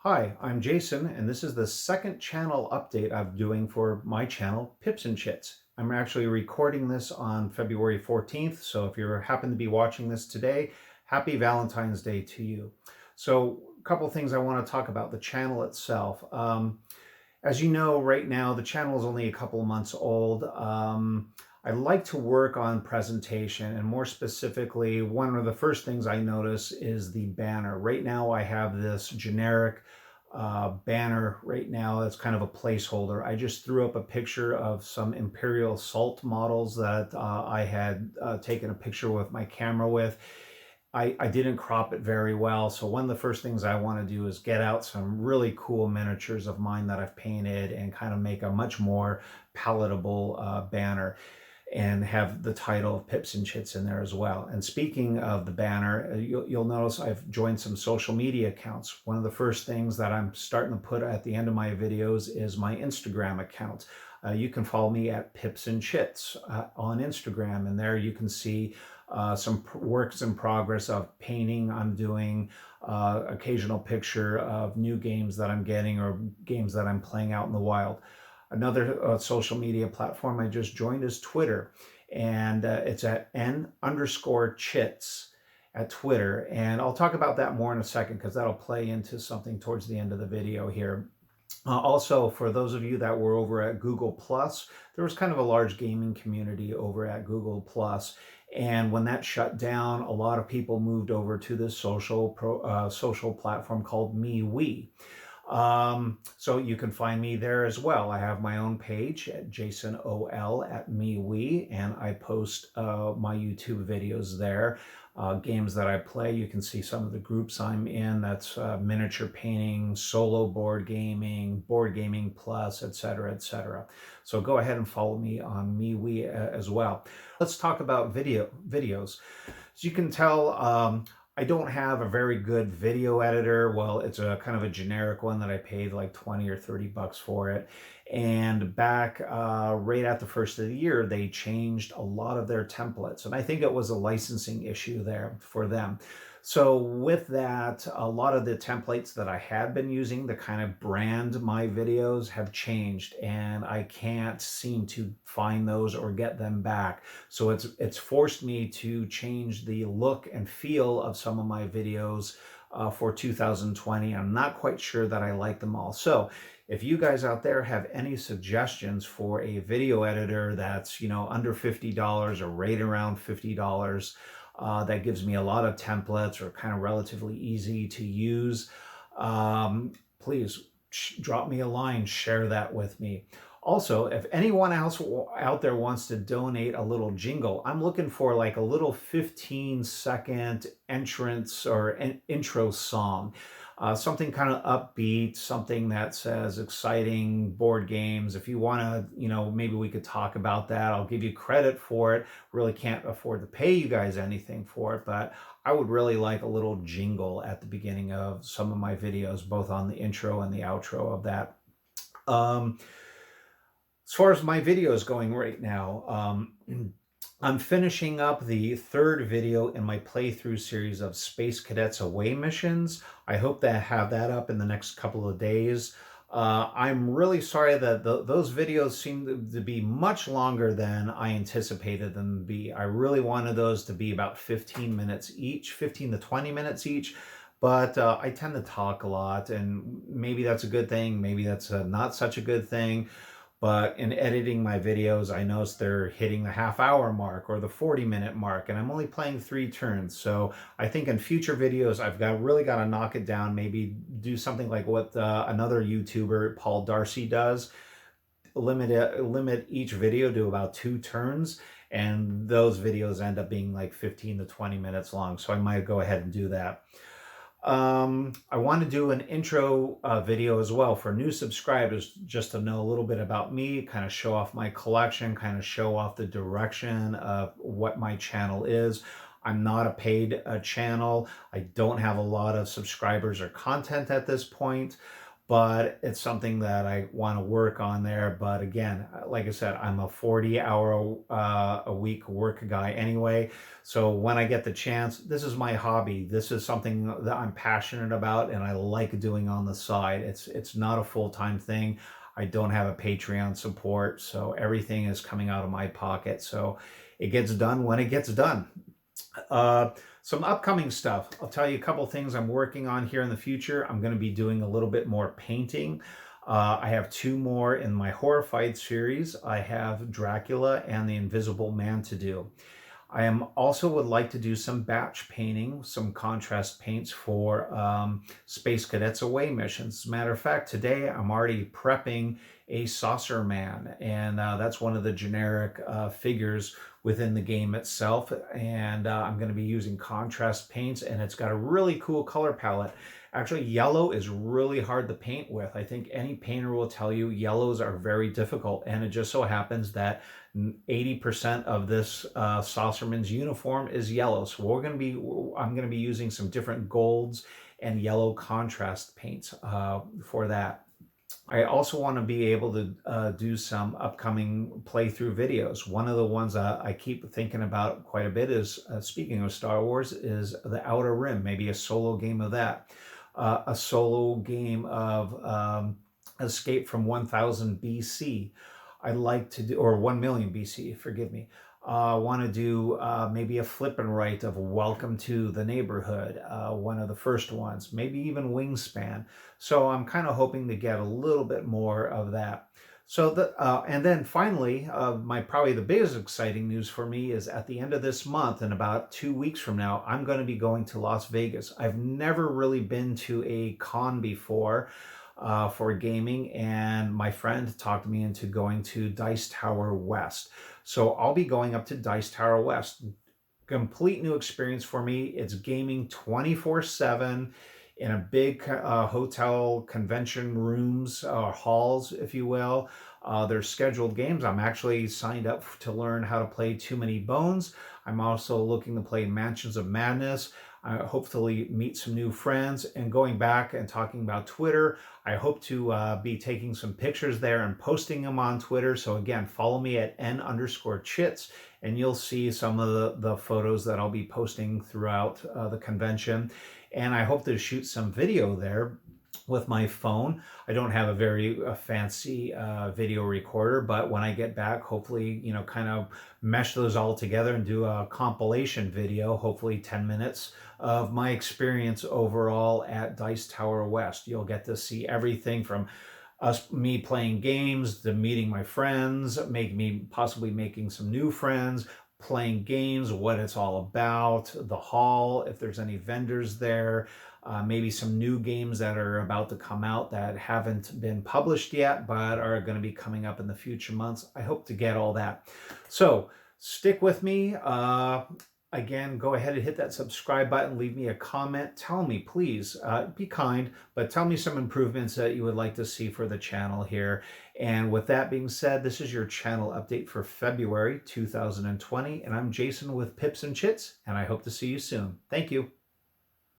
Hi, I'm Jason, and this is the second channel update I'm doing for my channel, Pips and Chits. I'm actually recording this on February 14th, so if you happen to be watching this today, happy Valentine's Day to you. So, a couple things I want to talk about the channel itself. As you know, right now, the channel is only a couple of months old. I like to work on presentation, and more specifically, one of the first things I notice is the banner. Right now, I have this generic banner right now that's kind of a placeholder. I just threw up a picture of some Imperial Salt models that I had taken a picture with my camera with. I didn't crop it very well. So one of the first things I want to do is get out some really cool miniatures of mine that I've painted and kind of make a much more palatable banner and have the title of Pips and Chits in there as well. And speaking of the banner, you'll notice I've joined some social media accounts. One of the first things that I'm starting to put at the end of my videos is my Instagram account. You can follow me at Pips and Chits on Instagram, and there you can see some works in progress of painting I'm doing, occasional picture of new games that I'm getting or games that I'm playing out in the wild. Another social media platform I just joined is Twitter, and it's at n_chits at Twitter. And I'll talk about that more in a second because that'll play into something towards the end of the video here. Also, for those of you that were over at Google Plus, there was kind of a large gaming community over at Google Plus. And when that shut down, a lot of people moved over to this social platform called MeWe. So you can find me there as well. I have my own page at Jason OL at MeWe, and I post my YouTube videos there. Games that I play, you can see some of the groups I'm in. That's miniature painting, solo board gaming plus, etc., etc. So go ahead and follow me on MeWe as well. Let's talk about videos. As you can tell, I don't have a very good video editor. Well, it's a kind of a generic one that I paid like 20 or 30 bucks for it. And back right at the first of the year, they changed a lot of their templates. And I think it was a licensing issue there for them. So with that, a lot of the templates that I had been using to kind of brand my videos have changed, and I can't seem to find those or get them back. So it's forced me to change the look and feel of some of my videos for 2020. I'm not quite sure that I like them all. So if you guys out there have any suggestions for a video editor that's, under $50 or right around $50, that gives me a lot of templates or kind of relatively easy to use, please drop me a line, share that with me. Also, if anyone else out there wants to donate a little jingle, I'm looking for like a little 15-second entrance or an intro song. Something kind of upbeat, something that says exciting board games. If you want to, maybe we could talk about that. I'll give you credit for it. Really can't afford to pay you guys anything for it, but I would really like a little jingle at the beginning of some of my videos, both on the intro and the outro of that. As far as my videos going right now, I'm finishing up the third video in my playthrough series of Space Cadets Away missions. I hope to have that up in the next couple of days. I'm really sorry that those videos seem to be much longer than I anticipated them to be. I really wanted those to be about 15 minutes each, 15 to 20 minutes each. But I tend to talk a lot, and maybe that's a good thing. Maybe that's not such a good thing. But in editing my videos, I notice they're hitting the half-hour mark or the 40-minute mark, and I'm only playing 3 turns. So I think in future videos, I've really got to knock it down, maybe do something like what another YouTuber, Paul Darcy, does. Limit each video to about 2 turns, and those videos end up being like 15 to 20 minutes long. So I might go ahead and do that. I want to do an intro video as well for new subscribers, just to know a little bit about me, kind of show off my collection, kind of show off the direction of what my channel is. I'm not a paid channel. I don't have a lot of subscribers or content at this point, but it's something that I want to work on there. But again, like I said, I'm a 40-hour a week work guy anyway. So when I get the chance, this is my hobby. This is something that I'm passionate about and I like doing on the side. It's not a full-time thing. I don't have a Patreon support, so everything is coming out of my pocket. So it gets done when it gets done. Uh, some upcoming stuff. I'll tell you a couple things I'm working on here in the future. I'm going to be doing a little bit more painting. I have two more in my Horrified series. I have Dracula and the Invisible Man to do. I am also would like to do some batch painting, some contrast paints for Space Cadets Away missions. As a matter of fact, today I'm already prepping a Saucer Man, and that's one of the generic figures within the game itself. And I'm going to be using contrast paints, and it's got a really cool color palette. Actually, yellow is really hard to paint with. I think any painter will tell you yellows are very difficult, and it just so happens that 80% of this Saucerman's uniform is yellow. So I'm going to be using some different golds and yellow contrast paints for that. I also want to be able to do some upcoming playthrough videos. One of the ones I keep thinking about quite a bit is, speaking of Star Wars, is The Outer Rim, maybe a solo game of that. A solo game of Escape from 1000 BC. I'd like to do, or 1 million BC, forgive me. I want to do maybe a flip and write of Welcome to the Neighborhood, one of the first ones, maybe even Wingspan. So I'm kind of hoping to get a little bit more of that. So and then finally, probably the biggest exciting news for me is at the end of this month, in about 2 weeks from now, I'm going to be going to Las Vegas. I've never really been to a con before for gaming, and my friend talked me into going to Dice Tower West. So I'll be going up to Dice Tower West. Complete new experience for me. It's gaming 24/7 in a big hotel convention rooms, halls, if you will. There's scheduled games. I'm actually signed up to learn how to play Too Many Bones. I'm also looking to play Mansions of Madness. Hopefully meet some new friends. And going back and talking about Twitter, I hope to be taking some pictures there and posting them on Twitter. So again, follow me at n_chits, and you'll see some of the photos that I'll be posting throughout the convention. And I hope to shoot some video there with my phone. I don't have a very fancy video recorder, but when I get back, hopefully, kind of mesh those all together and do a compilation video, hopefully 10 minutes of my experience overall at Dice Tower West. You'll get to see everything from me playing games, to meeting my friends, possibly making some new friends, playing games, what it's all about, the hall, if there's any vendors there, maybe some new games that are about to come out that haven't been published yet, but are going to be coming up in the future months. I hope to get all that. So stick with me. Again, go ahead and hit that subscribe button. Leave me a comment. Tell me, please, be kind, but tell me some improvements that you would like to see for the channel here. And with that being said, this is your channel update for February 2020. And I'm Jason with Pips and Chits, and I hope to see you soon. Thank you.